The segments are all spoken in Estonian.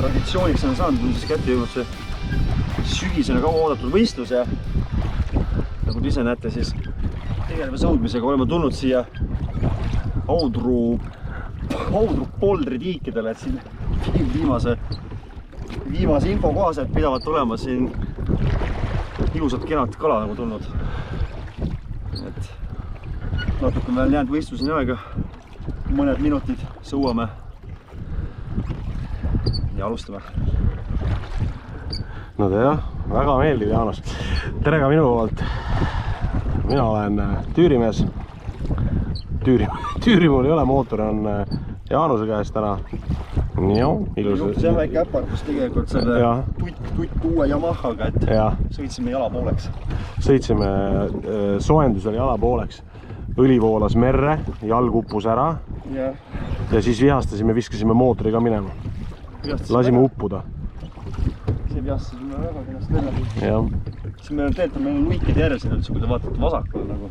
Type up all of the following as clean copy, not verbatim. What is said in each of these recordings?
traditsiooniks on saanud, siis kätte jõudnud see sügisene kaua oodatud võistlus ja nagu te ise näete, siis tegeleme sõudmisega. Oleme tulnud siia Audru Poldri tiikidele, et siin viimase info kohaselt pidavad olema siin ilusad kenad kala nagu tulnud. Et natuke on veel jäänud võistluseni aega, mõned minutid sõuame ja alustame. No jah, väga meeldiv, Jaanus. Tere ka minu poolt. Mina olen tüürimees. Tüüri mul ei ole, mootor on Jaanuse käes täna. Juhtus jah väike äparkus tegelikult selle tutt uue Yamahaga, et sõitsime jala pooleks. Sõitsime soojendusel jala pooleks. Õli voolas merre, jalg uppus ära ja siis vihastasime, viskasime mootori ka minema. Lasime uppuda. See vihastasime väga kenast välja. Siis meil on tegelikult luikide järje siin üldse, kui te vaatate vasakule nagu.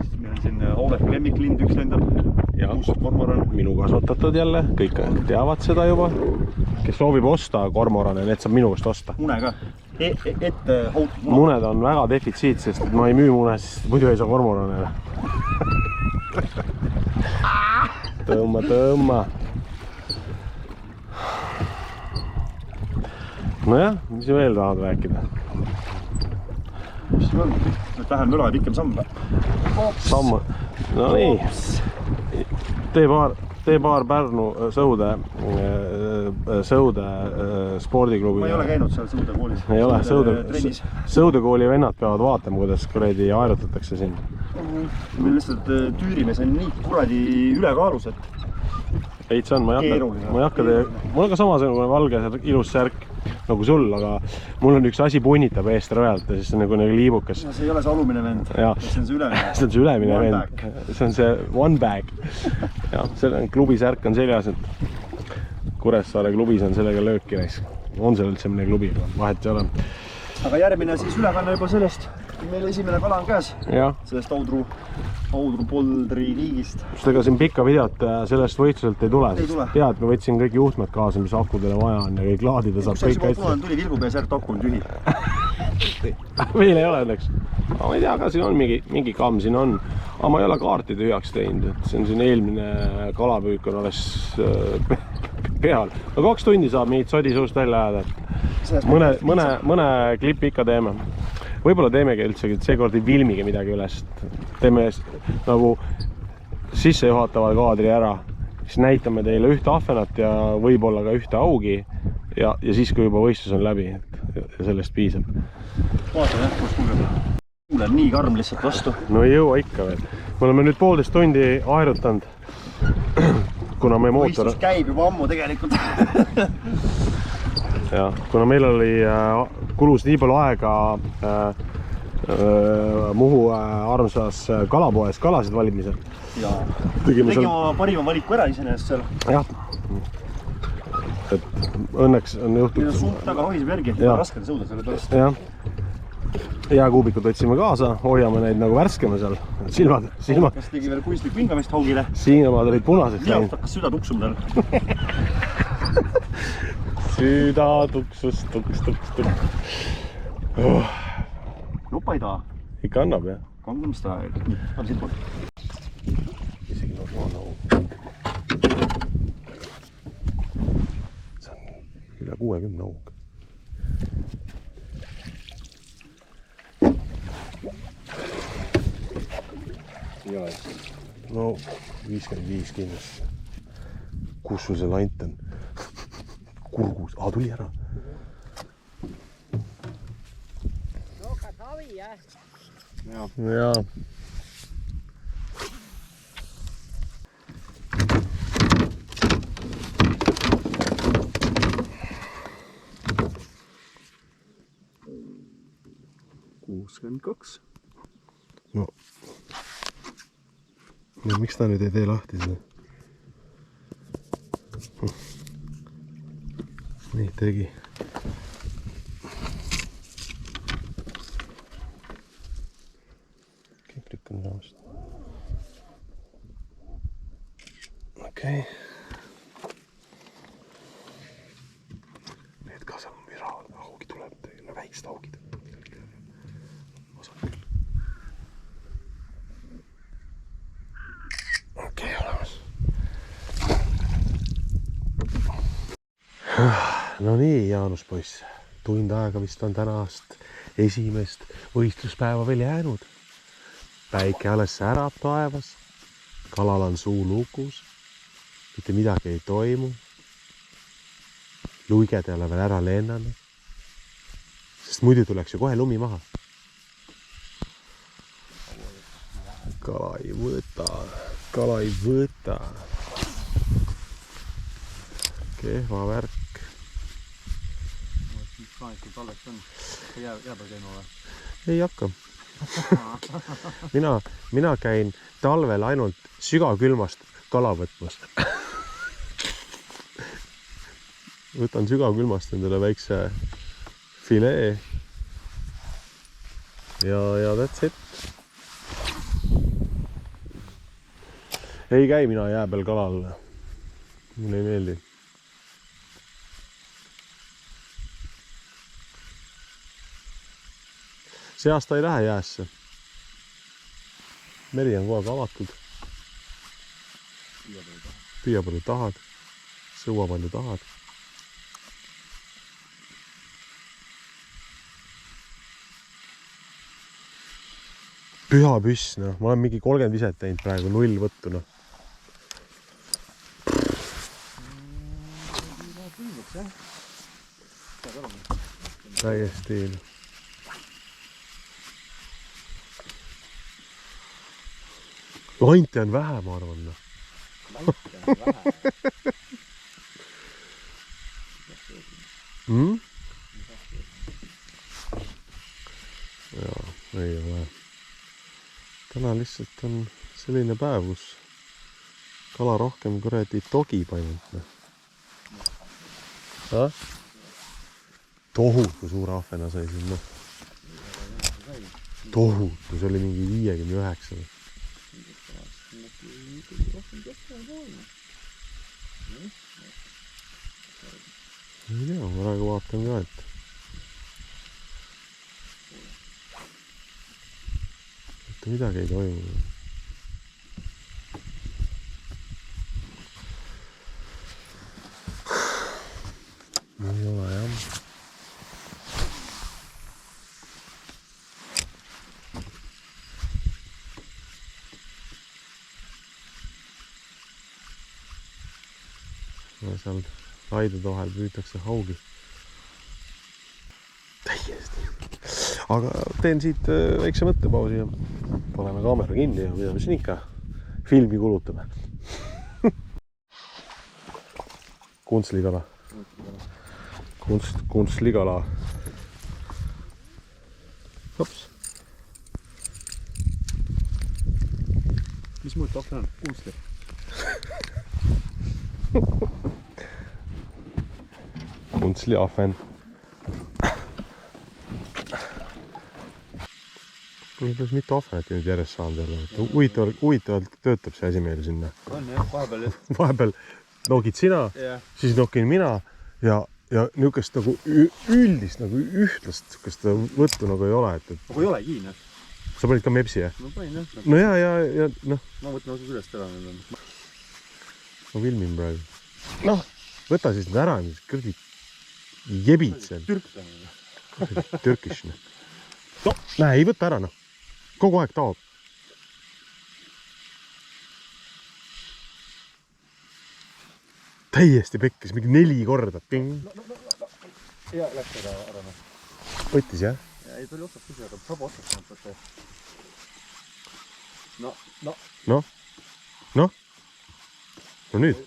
Siis meil on siin Auleku lemmiklind, üks lendab. Kormoran. Minu kasvatatud jälle, kõik teavad seda juba. Kes soovib osta kormorane, need saab minu käest osta. Mune ka. Muned on väga defitsiit, sest ma ei müü mune, sest muidu ei saa kormoranele. Tõmma. Nojah, mis veel tahad rääkida? Mis on? Nüüd vähem möla ja pikem samm. Samm. No nii. T-baar Pärnu Sõude spordiklubi. Ma ei ole käinud seal Sõude koolis. Ei ole, Sõude kooli vennad peavad vaatama, kuidas kuradi aerutatakse siin. Meil lihtsalt tüürimees on nii kuradi ülekaalus, et veits on, ma ei hakka mul on ka samasugune valge ilus särk nagu sul, aga mul on üks asi punnitab eest rõjalt ja siis see on nagu liibukas. See ei ole see alumine vend, see on see ülemine. See on see ülemine vend, see on see one bag. Selle klubi särk on seljas, et Kuressaare klubis on sellega lööki näis. On seal üldse mõne klubi, vahet ei ole. Aga järgmine siis ülekanne juba sellest, meil esimene kala on käes. Sellest Audru Poldri liigist. Just ega siin pikka videot sellest võistluselt ei tule. Tead, ma võtsin kõik juhtmed kaasa, mis akudele vaja on ja kõik laadida saab kõik hästi. Punane tuli vilgub ja särk aku on tühi. Meil ei ole õnneks. Ma ei tea, aga siin on mingi kamm siin on. Aga ma ei ole kaarti tühjaks teinud. See on siin eelmine kalapüük on alles peal. No 2 tundi saab mingit sodi suust välja ajada. Mõne klippi ikka teeme. Võib-olla teemegi üldse, seekord ei filmigi midagi üles. Teeme nagu sissejuhatava kaadri ära. Siis näitame teile ühte ahvenat ja võib-olla ka ühte augi. Ja siis, kui juba võistlus on läbi, ja sellest piisab. Vaata jah, kus kuuleb. Kuuleb nii karm lihtsalt vastu. No ei jõua ikka veel. Me oleme nüüd 1,5 tundi aerutanud. Kuna me mootor... Võistlus käib juba ammu tegelikult. Ja, kuna meil oli kulus nii palju aega Muhu armsas kalapoes kalasid valimisel. Tegime oma parima valiku ära iseenesest seal. Jah. Et õnneks on juhtud... Meil on suht taga hoiseb järgi, et raske on sõuda selle pärast. Jah. Jääkuubikud võtsime kaasa, hoiame neid nagu värskema seal. Silmad. Kas tegi veel kunstlik vingamist haugile? Siinemaad olid punaseks. Lialt hakkas süda tuksum tal. Süda tuksus. Lupa ei taha. Ikka annab, jah? Kangam seda. Nii, on siit poolt. Isegi normaalne hoog. See on üle 60 hoog. No 55 kindlasti. Kus sul see lant on? Kurgus. Tuli ära. Jaa. No. Ja miks ta nüüd ei tee lahti seda? Nii tegi. Kõik lükkan raamast. Okei. väiksed augid. Okei, olemas. No nii, Jaanus poiss. Tund aega vist on tänast esimest võistluspäeva veel jäänud. Päike alles särab taevas. Kalal on suu lukus. Mitte midagi ei toimu. Luiged ei ole veel ära lennanud. Sest muidu tuleks ju kohe lumi maha. Kala ei võta. Kala ei võta. Kehva värk. Plaanikud alles on. Jääb käima või? Ei hakka. Mina käin talvel ainult sügavkülmast kala võtmas. Võtan sügavkülmast endale väikse filee. Ja that's it. Ei käi mina jää peal kalal. Mulle ei meeldi. See aasta ei lähe jäässe. Meri on kogu aeg avatud. Püüa palju tahad. Sõua palju tahad. Püha püss, noh. Ma olen mingi 30 viset teinud praegu, 0 võttu, noh. Täiesti. Lante on vähe, ma arvan. Lante on vähe. Jaa, ei ole. Täna lihtsalt on selline päev, kus kala rohkem kuradi togib ainult. Tohutu suure ahvena sai sinna. Tohutu, see oli mingi 59. Ei tea, ma praegu vaatan ka, et midagi ei toimu. Ei ole jah. Seal laidade vahel püütakse haugi. Täiesti. Aga teen siit väikse mõttepausi ja paneme kaamera kinni ja mida me siin ikka filmi kulutame. Kunstlikala. Kunstlikala. Hops. Mis muud tahvel on? Kunstlik. Kunstliahven. Võib-olla mitu ahvenet nüüd järjest saanud jälle. Huvitavalt töötab see asi meil sinna. On jah, vahepeal nogid sina, siis nogin mina ja niukest nagu üldist, nagu ühtlast võttu nagu ei ole. Aga ei olegi, noh. Sa panid ka mepsi, jah? Ma panin, jah. No ja noh. Ma võtan nagu ülest ära. Ma filmin praegu. Noh, võta siis nüüd ära, mis kõrdi jebid seal. Türkish, noh. No, näe, ei võta ära, noh. Kogu aeg taob. Täiesti pekkis, mingi 4 korda. Ja, läks ära. Võttis, jah? Ja, ei tuli otsast küsi, aga saba otsast võtta. No. No nüüd.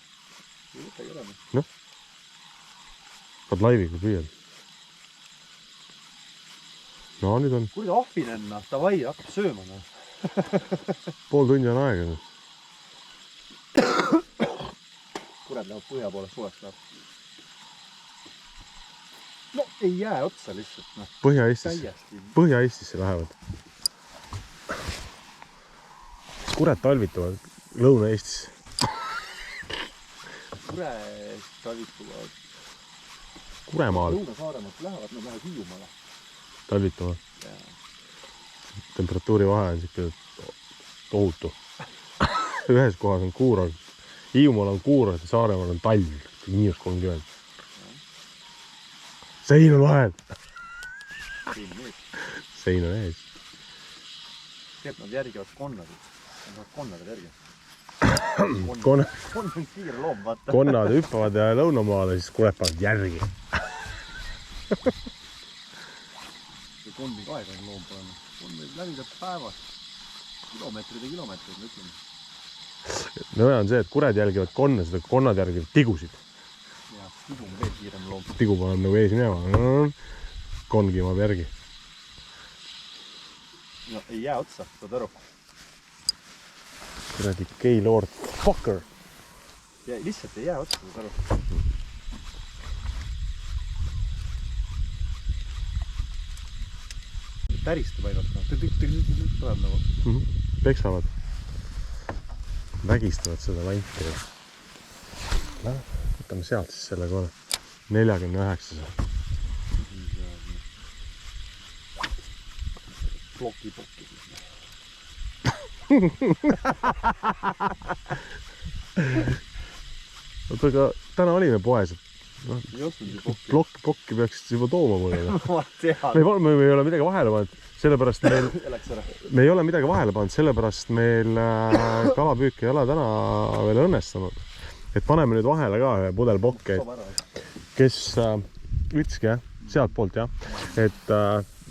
Noh. Saad laiviga püüad. No nüüd on. Kuri ahvin enna, davai, hakkab sööma. Pool tunni on aega. Kured läheb põhja poole suveks läheb. No ei jää otsa lihtsalt. Põhja-Eestisse lähevad. Kured talvituvad Lõuna-Eestisse. Kured talvituvad Kuremaal. Lõuna-Saaremaalt lähevad, nad lähevad Hiiumaale. talvitama. Temperatuuri vahe on siuke tohutu. Ühes kohas on kuur, Hiiumaal on kuur, Saaremaal on talv, -30. Sein on vahel. Sein on ees. Teeb nad järgivad konnadid. Nad on konnadid järgi. Konn on kiire loom, vaata. Konnad hüppavad ja lõunamaale siis kulepavad järgi. See konni aeg on loom panema. Konn võib läbida päevas. Kilomeetrid ja kilomeetrid, ütleme. No ja on see, et kured jälgivad konne, seda konnad järgivad tigusid. Ja, tigu on veel kiirem loom. Tigu paneb nagu ees minema. Konn kimab järgi. No ei jää otsa, saad aru. Kuradi Gaylord fucker. Ja, lihtsalt ei jää otsa, saad aru. Täristab ainult. Tuleb nagu. Peksavad. Vägistavad seda lanti. Võtame sealt siis selle korra. 49. Ploki. Oota, aga täna olime poes, et plokki peaks juba tooma mulle. Me ei ole midagi vahele pannud, sellepärast me ei ole midagi vahele pannud, sellepärast meil kalapüük ei ole täna veel õnnestunud. Et paneme nüüd vahele ka ühe pudel pokke, kes ütleski, sealt poolt jah, et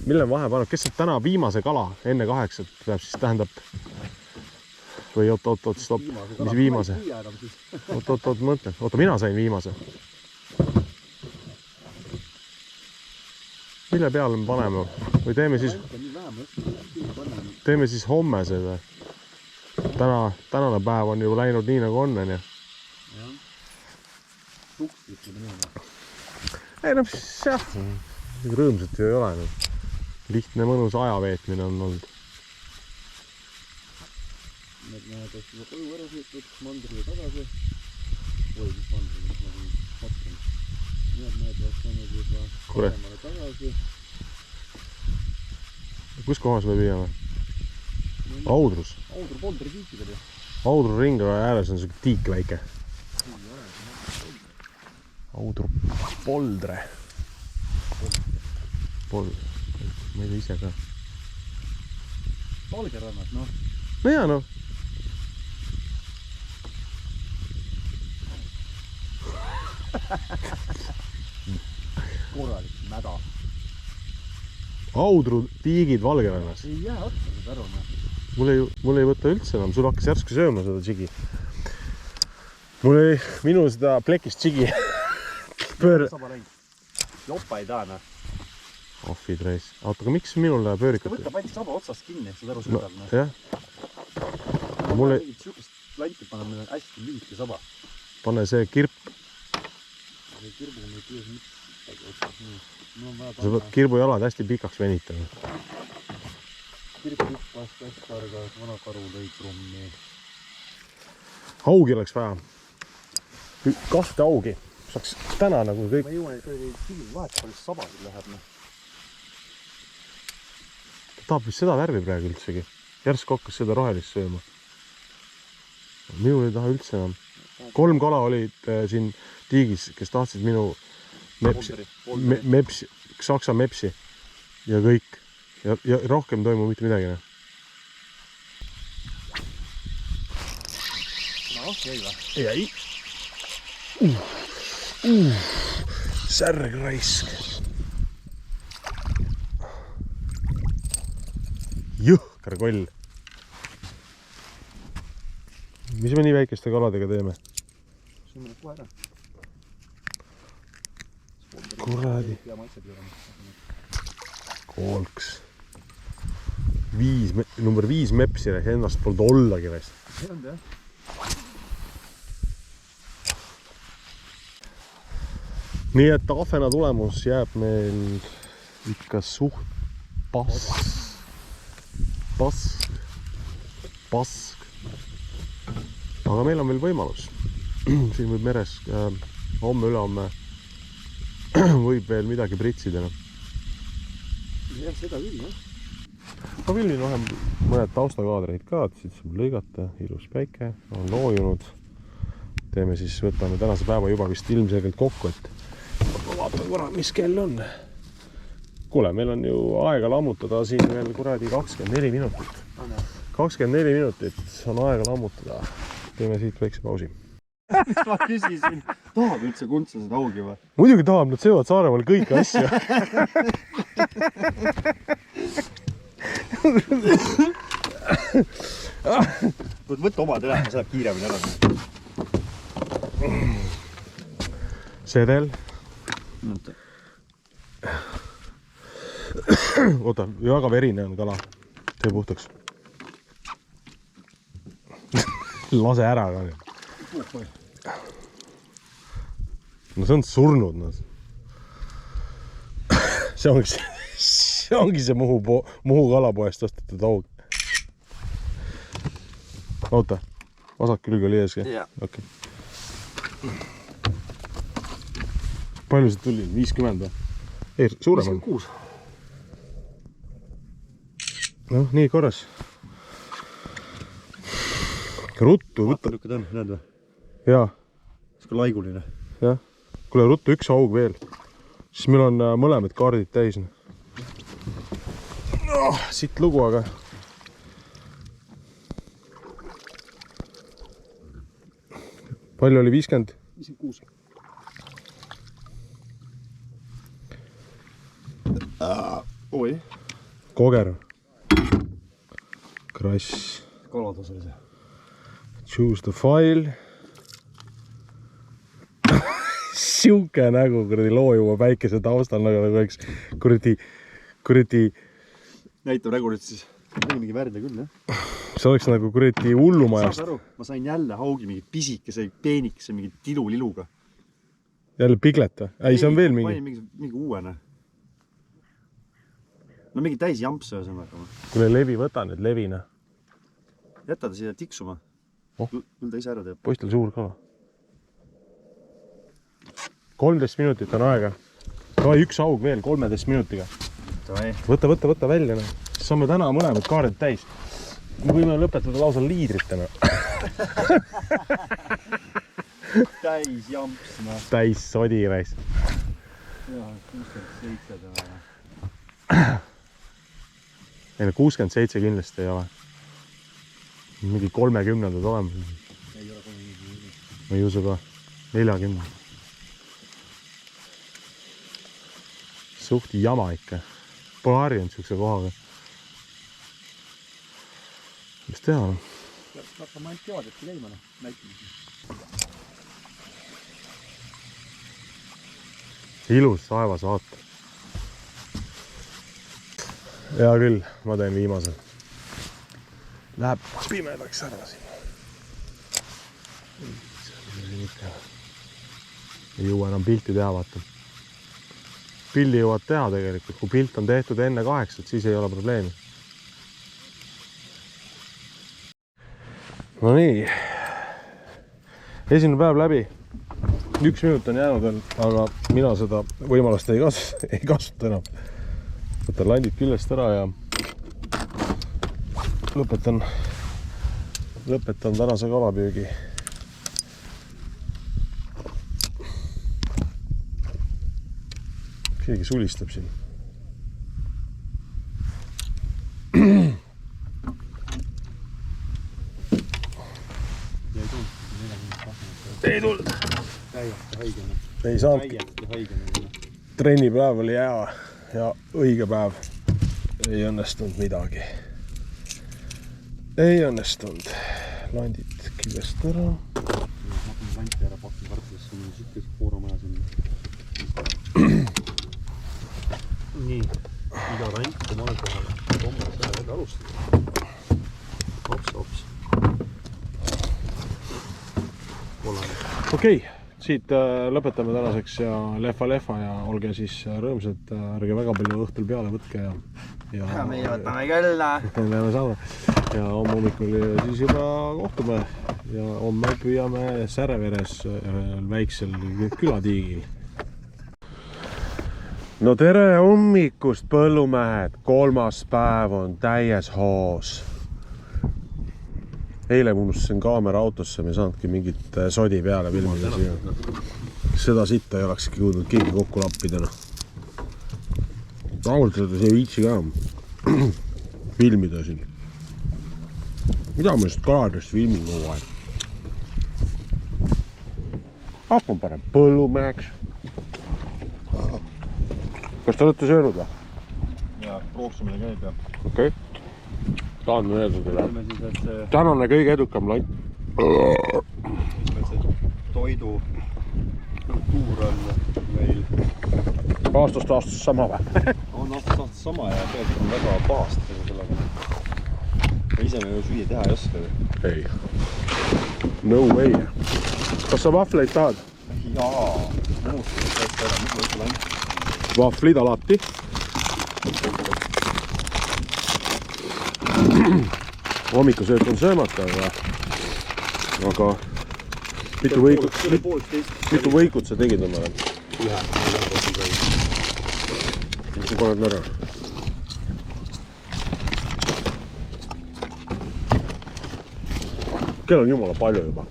mille vahe paneb, kes saab täna viimase kala enne 8, peab siis tähendab või oot, stopp, mis viimase? Oot, mõtle, oota, mina sain viimase. Mille peale me paneme? Või teeme siis homme seda. Tänane päev on juba läinud nii nagu on, ja. Ei no, jah, rõõmsat ju ei ole. Lihtne mõnus ajaveetmine on olnud. Need näed, et juba koju ära sõitud, mandrile tagasi. Või mis mandrile, mis nagu patkan. Need näed, et saanud juba paremale tagasi. Kus kohas me püüame? Audrus. Audru Poldri tiikidel ju. Audru ringra ääres on siuke tiik väike. Audru Poldre. Ma ei tea ise ka. Valgerannad, noh. No jaa, noh. Korralik mäda. Audru tiigid Valgerannas. Ei jää otsa seda aru, noh. Mul ei võta üldse enam, sul hakkas järsku sööma seda tšigi. Minul seda plekist tšigi. Saba läinud. Jopa ei taha, noh. Ohvid reis. Oota, aga miks minul läheb pöörikat? Võtta paint saba otsast kinni, seda aru sõidab, noh. Jah. Mulle tegid siukest lanti panna, meil on hästi lühike saba. Pane see kirp. See kirbu on nüüd kies miks. Sa pead kirbu jalad hästi pikaks venitama. Kirp hüppast hästi targas, vana karu lõi krummi. Augi oleks vaja. 2 augi. Saaks täna nagu kõik. Ma jõuan, et silm vahet palju sabasid läheb. Ta tahab vist seda värvi praegu üldsegi. Järsku hakkas seda rohelist sööma. Minul ei taha üldse enam. 3 kala olid siin tiigis, kes tahtsid minu saksa mepsi ja kõik. Ja rohkem toimu mitte midagi. No, jäi või? Jäi. Särg raisk. Jõhkar koll. Mis me nii väikeste kaladega teeme? Süümine kohe ära. Kuradi. Kolks. Number 5 mepsi rääks, ennast polnud ollagi rääks. See on jah. Nii et ahvena tulemus jääb meil ikka suht pask. Aga meil on veel võimalus. Siin võib meres homme ülehomme võib veel midagi pritsida. Jah, seda küll, jah. Ma filmin mõned taustakaadreid ka, et siit saab lõigata, ilus päike, on loojunud. Teeme siis, võtame tänase päeva juba vist ilmselgelt kokku, et vaatan korra, mis kell on. Kuule, meil on ju aega lammutada siin veel kuradi 24 minutit. 24 minutit on aega lammutada. Teeme siit väikse pausi. Ma küsisin, tahab üldse Kuntsa seda augi või? Muidugi tahab, nad söövad Saaremaal kõiki asju. Võtta oma telefon, saab kiiremini ära. Sedel. Oota, väga verine on kala. Tee puhtaks. Lase ära ka. No see on surnud. No. See ongi see Muhu kalapoest ostetud aug. Oota, vasak külg oli ees. Okay. Palju see tuli? 50 või? Ei, suurem on. 56. Noh, nii korras. Ruttu võtta. Lükkad on, näed või? Jaa. See on laiguline. Jah. Kuule, ruttu üks aug veel. Siis meil on mõlemad kaardid täis. Oh, siit lugu, aga... Palju oli 50? 56. Oi. Koger. Krass. Kalatas oli see. Choose the file. Siuke nägu kuradi loojuva päikese taustal nagu üks kuradi näitab nägurit siis. Mingi värdne küll, jah. See oleks nagu kuradi hullumajast. Saad aru, ma sain jälle haugi mingi pisikese, peenikese, mingi tiluliluga. Jälle piglet või? Ei, see on veel mingi. Mingi uuene. No mingi täis jamps ühesõnaga. Kuule, levi, võta nüüd levina. Jäta ta siia tiksuma. Küll ta ise ära teeb. Poistel suur kala. 13 minutit on aega. Davai, üks aug veel 13 minutiga. Võta välja. Siis saame täna mõlemad kaared täis. Me võime lõpetada lausa liidritena. Täis jamps. Täis sodi rais. Jaa, 67 täna. Ei, 67 kindlasti ei ole. Mingi 30-ndad olema. Ei ole 30. Ma ei usu ka. 40. Suht jama ikka. Pole harjunud siukse kohaga. Mis teha on? Hakkame ainult kevadet käima, näitamisi. Ilus saevas vaata. Hea küll, ma teen viimase. Läheb pimedaks ära siin. Ei jõua enam pilti teha, vaata. Pildi jõuad teha tegelikult. Kui pilt on tehtud enne 8, siis ei ole probleemi. No nii. Esimene päev läbi. 1 minut on jäänud veel, aga mina seda võimalust ei kasuta enam. Võtan landid küljest ära ja lõpetan tänase kalapüügi. Keegi sulistab siin. Ei tulnud. Täiesti haigene. Ei saanudki. Trennipäev oli hea ja õige päev. Ei õnnestunud midagi. Ei õnnestunud. Landid küljest ära. Ma hakkan lanti ära pakin kartulisse, mul on siit kooramaja siin. Nii, iga rant, kui ma olen kohale. Tomma seda jälle alustada. Hops. Okei, siit lõpetame tänaseks ja lehva ja olge siis rõõmsad, ärge väga palju õhtul peale võtke ja meie võtame külla. Ja homme hommikul siis juba kohtume ja homme püüame Säreveres väiksel külatiigil. no tere hommikust, põllumehed! 3. päev on täies hoos. Eile unustasin kaamera autosse, me ei saanudki mingit sodi peale filmida siia. Seda sitta ei olekski jõudnud keegi kokku lappida. Rahult seda ei viitsi ka filmida siin. Mida ma just kaladest filmin kogu aeg? Hakkan parem põllumeheks. Kas te olete söönud või? Ja prooksimine käib ja. Okei. Tahan öelda teile. Tänane kõige edukam latt. Toidu kultuur on meil Aastast sama või? on aastast sama ja tegelikult on väga pahasti sellega. Ise me ju süüa teha ei oska. Ei. No way. Kas sa vahvleid tahad? Jaa. Muustus täitsa ära. Mis ma ütlen ainult? Vahvlid alati. Hommikusöök on söömata, aga mitu võikut sa tegid omale? Ühe. Mis paned ära? Kell on jumala palju juba.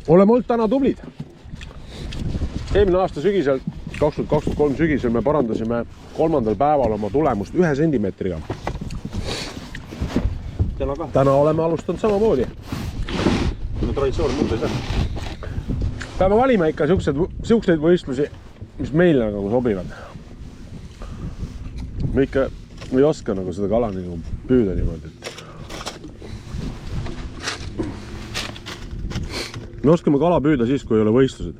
Oleme olnud täna tublid. Eelmine aasta sügisel, 2023 sügisel me parandasime 3. päeval oma tulemust 1 sentimeetriga. Täna oleme alustanud samamoodi. Traditsioon muuta ei saa. Peame valima ikka siukseid võistlusi, mis meile nagu sobivad. Me ikka ei oska nagu seda kala nagu püüda niimoodi. Me oskame kala püüda siis, kui ei ole võistlused.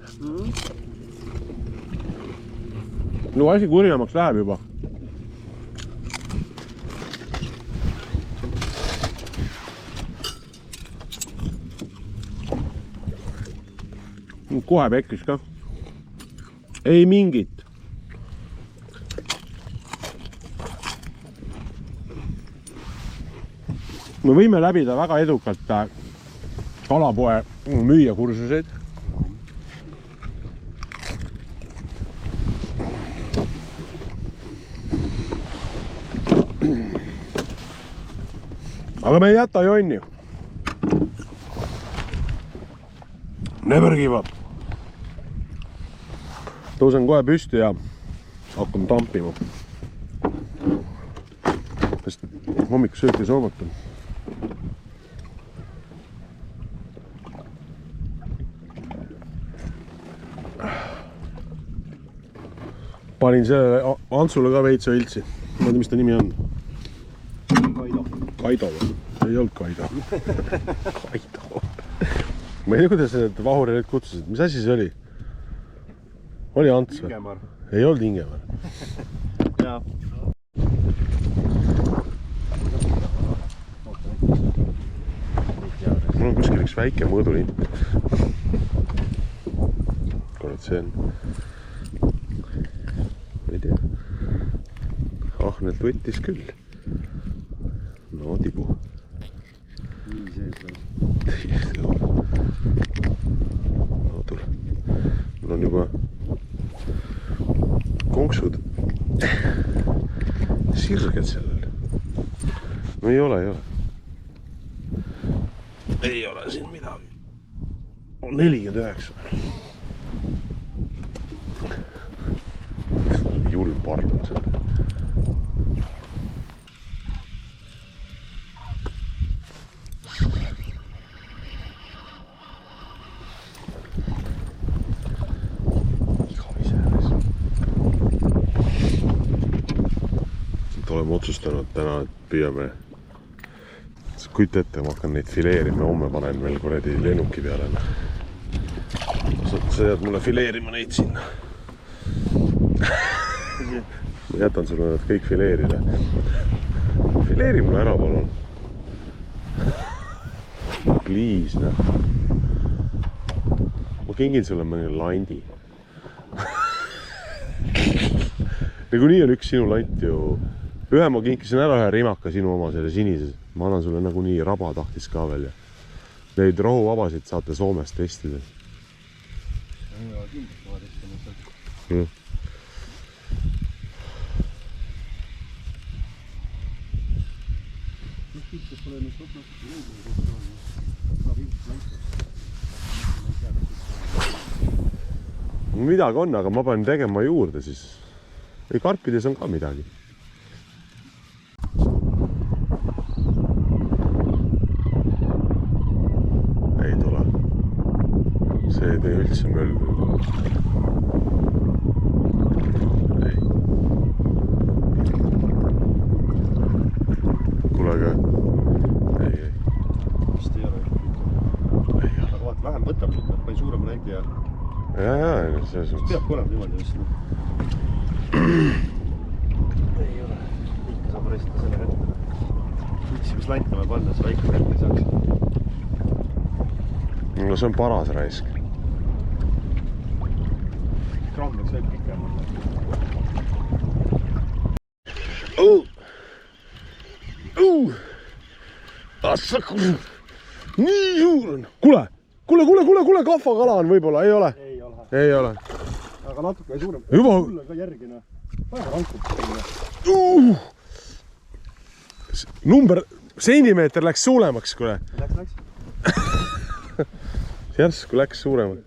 No asi kurjamaks läheb juba. Kohe pekkis ka. Ei mingit. Me võime läbida väga edukalt kalapoe müüja kursuseid. Aga me ei jäta jonni. Never give up. Tõusen kohe püsti ja hakkan tampima. Sest hommikusööki soomata. Panin sellele Antsule ka veitsa õltsi. Ma ei tea, mis ta nimi on. Kaido või? Ei olnud Kaido. Kaido. Ma ei tea, kuidas need vahurid kutsusid. Mis asi see oli? Oli Ants või? Ingemar. Ei olnud Ingemar. Jaa. Mul on kuskil üks väike mõõdulint. Kurat, see on... Ma ei tea. Ahnelt võttis küll. No, tibu. Nii sees veel. Täiesti on. No, tule. Mul on juba konksud sirged sellel. No ei ole. Ei ole siin midagi. On 49. Julm parm on selle. Oleme otsustanud täna, et püüame, kujuta ette, ma hakkan neid fileerima, homme panen veel kuradi lennuki peale. Sa jääd mulle fileerima neid sinna. Ma jätan sulle nad kõik fileerida. Fileeri mulle ära, palun. Please, näe. Ma kingin sulle mõni landi. Nagunii on üks sinu lant ju. Ühe ma kinkisin ära ühe rimaka sinu oma selle sinises. Ma annan sulle nagunii raba tahtis ka veel. Neid rohuvabasid saate Soomest testida. midagi on, aga ma pean tegema juurde siis. Ei, karpides on ka midagi. Ei tule. See ei tee üldse möllu. Ei. Kuule aga. Ei. Vist ei ole. Ei. Aga vaata, vähem võtab nüüd, panin suurema nägi ja... Ja, see peabki olema niimoodi vist. Ei ole. Ikka saab resta selle ette. Üksi, mis lantama panna, see väike ette ei saaks. No see on paras raisk. Kraam võiks veel pikem olla. Assa kuule. Nii suur on. Kuule, kahvakala on võib-olla, ei ole? Ei ole. Aga natuke suurem. Juba. Mulle ka järgina. Väga rankub. Number, sentimeeter läks suuremaks, kuule. Läks. Järsku läks suuremaks.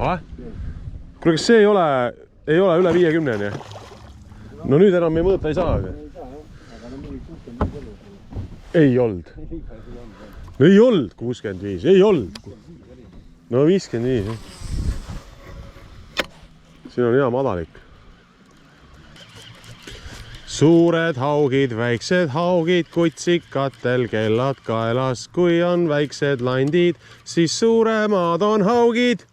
Kuule, kas see ei ole üle 50, nii? No nüüd enam ei mõõta ei saa. Ei olnud. No ei olnud 65, ei olnud. No 55. Siin on hea madalik. Suured haugid, väiksed haugid, kutsikatel kellad kaelas. Kui on väiksed landid, siis suuremad on haugid.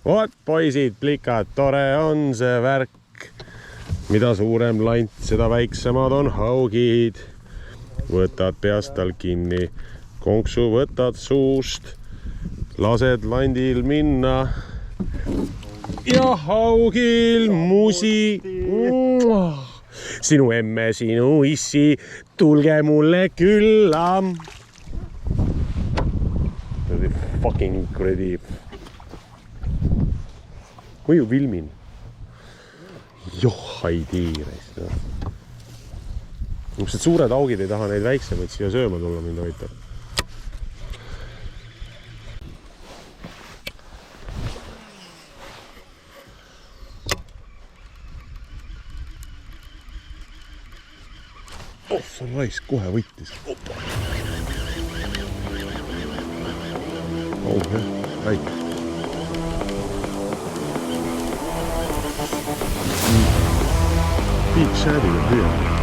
Vot poisid, plikad, tore on see värk. Mida suurem lant, seda väiksemad on haugid. Võtad peast tal kinni, konksu võtad suust, lased landil minna ja haugil musi. Sinu emme, sinu issi, tulge mulle külla. Fucking kuradi. Kui ju filmin? Joh, ei tiireist. Mõtlesid suured haugid ei taha neid väiksemaid siia sööma tulla, mind hoitab. Oh, see on raisk, kohe võttis. Opa. Oh, jah, väike. Big Shaddy on püüa.